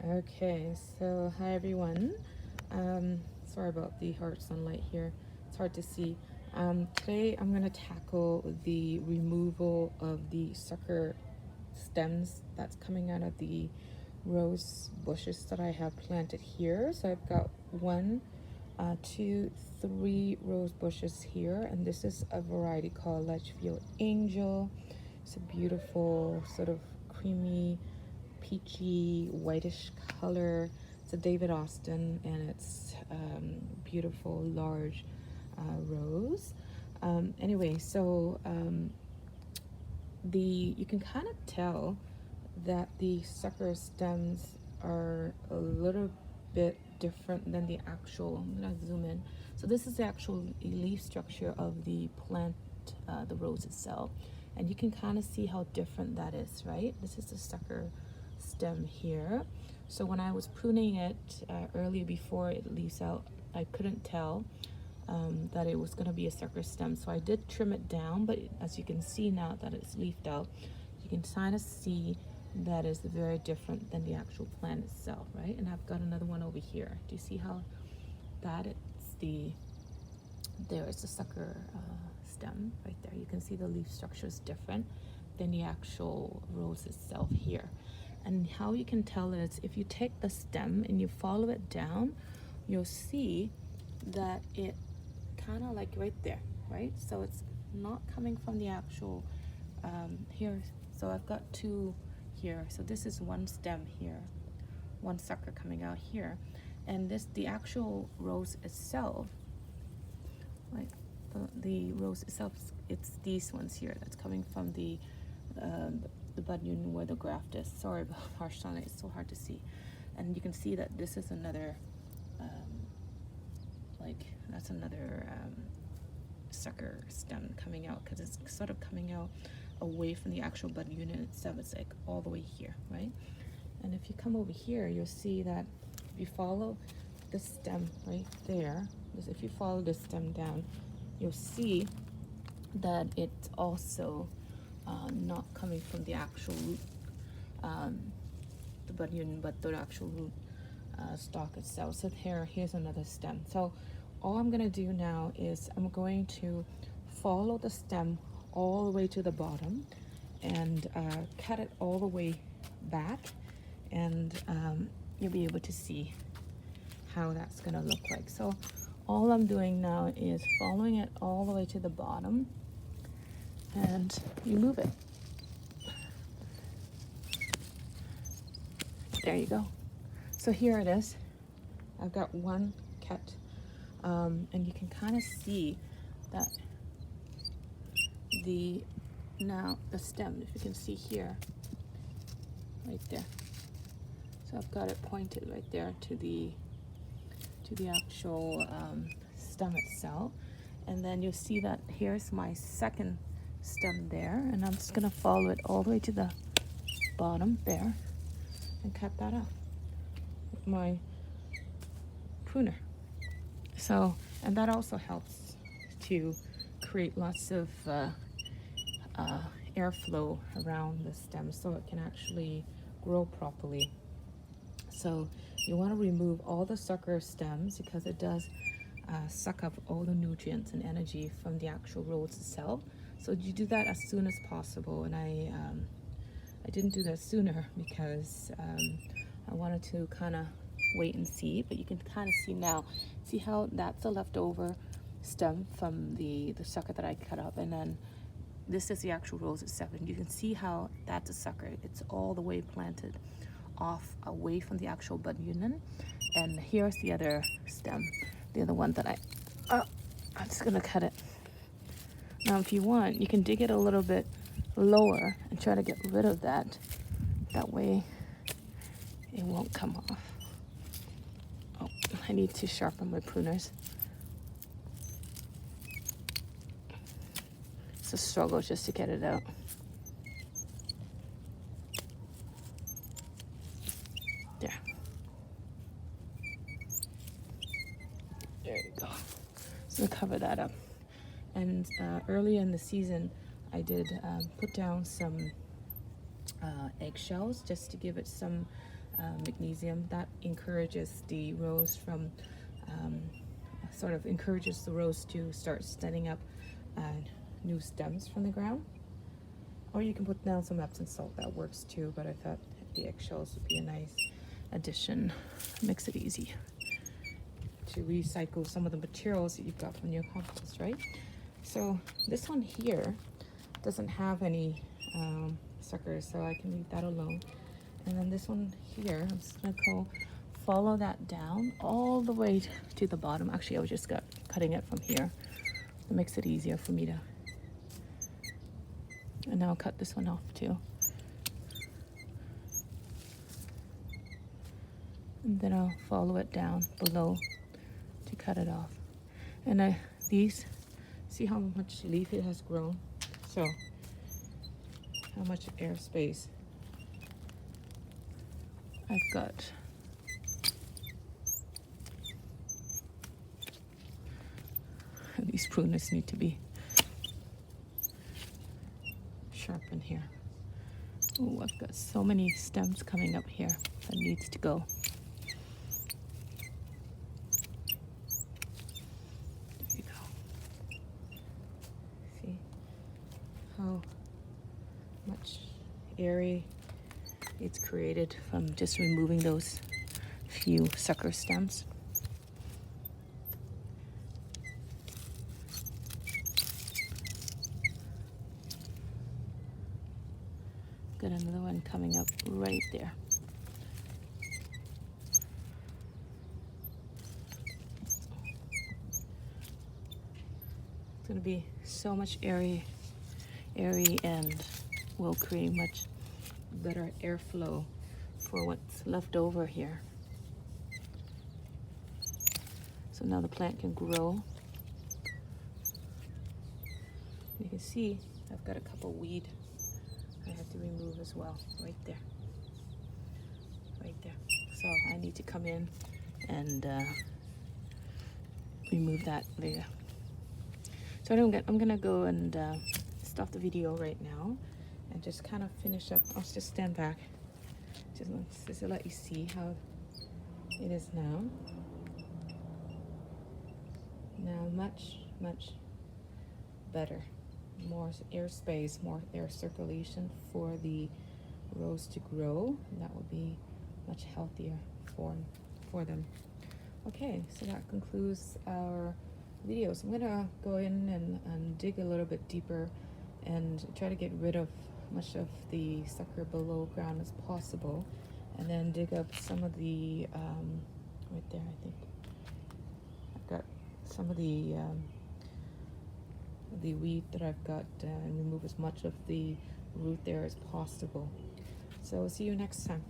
Okay, so hi everyone. Sorry about the hard sunlight here. It's hard to see. Today I'm going to tackle the removal of the sucker stems that's coming out of the rose bushes that I have planted here. So I've got one, two, three rose bushes here, and this is a variety called Litchfield Angel. It's a beautiful sort of creamy peachy whitish color. It's a David Austin, and it's beautiful large rose. Anyway, so you can kind of tell that the sucker stems are a little bit different than the actual. I'm gonna zoom in. So this is the actual leaf structure of the plant, the rose itself, and you can kind of see how different that is, right? This is the sucker stem here. So when I was pruning it earlier before it leaves out, I couldn't tell that it was going to be a sucker stem. So I did trim it down, but as you can see now that it's leafed out, you can kind of see that is very different than the actual plant itself, right? And I've got another one over here. Do you see how that there is the sucker stem right there. You can see the leaf structure is different than the actual rose itself here. And how you can tell is if you take the stem and you follow it down, you'll see that it kind of like right there, right? So it's not coming from the actual here. So I've got two here. So this is one stem here, one sucker coming out here, and the actual rose itself, like the rose itself, it's these ones here that's coming from the bud unit where the graft is. Sorry about harsh sunlight, it's so hard to see. And you can see that this is another that's another sucker stem coming out, because it's sort of coming out away from the actual bud unit itself. It's like all the way here, right? And if you come over here, you'll see that if you follow the stem right there, if you follow the stem down, you'll see that it's also not coming from the actual root, the bud unit, but the actual root stalk itself. So here's another stem. So all I'm going to do now is I'm going to follow the stem all the way to the bottom and cut it all the way back, and you'll be able to see how that's going to look like. So all I'm doing now is following it all the way to the bottom and remove it. There you go. So here it is. I've got one cut, and you can kind of see that the stem, if you can see here, right there. So I've got it pointed right there to the actual stem itself, and then you'll see that here's my second stem there, and I'm just gonna follow it all the way to the bottom there and cut that off with my pruner. So, and that also helps to create lots of airflow around the stem so it can actually grow properly. So you want to remove all the sucker stems because it does suck up all the nutrients and energy from the actual rose itself. So you do that as soon as possible, and I didn't do that sooner because I wanted to kind of wait and see, but you can kind of see now. See how that's a leftover stem from the sucker that I cut up, and then this is the actual rose itself, and you can see how that's a sucker. It's all the way planted off away from the actual bud unit, and here's the other stem, the other one that I'm just gonna cut it. Now if you want, you can dig it a little bit lower and try to get rid of that. That way it won't come off. Oh, I need to sharpen my pruners. It's a struggle just to get it out. There. There you go. So cover that up. And earlier in the season, I did put down some eggshells just to give it some magnesium that encourages the rose from sort of encourages the rose to start standing up new stems from the ground. Or you can put down some Epsom salt, that works too, but I thought the eggshells would be a nice addition. Makes it easy to recycle some of the materials that you've got from your compost, right? So this one here doesn't have any suckers, so I can leave that alone. And then this one here, I'm just gonna go follow that down all the way to the bottom. Actually, I was just cutting it from here. It makes it easier for me to. And now I'll cut this one off too. And then I'll follow it down below to cut it off. And these, see how much leaf it has grown? So, how much airspace I've got. These pruners need to be sharpened here. Oh, I've got so many stems coming up here that needs to go. There you go. See how much area it's created from just removing those few sucker stems. Got another one coming up right there. It's going to be so much airy, and will create much better airflow for what's left over here. So now the plant can grow. You can see I've got a couple weed I have to remove as well, right there. So I need to come in and remove that later. So I'm gonna go and stop the video right now and just kind of finish up. I'll just stand back just to let you see how it is now. Now much better. More airspace, more air circulation for the rose to grow. That will be much healthier for them. Okay, so that concludes our video. So I'm gonna go in and dig a little bit deeper and try to get rid of much of the sucker below ground as possible, and then dig up some of the right there. I think I've got some of the weed that I've got and remove as much of the root there as possible. So see you next time.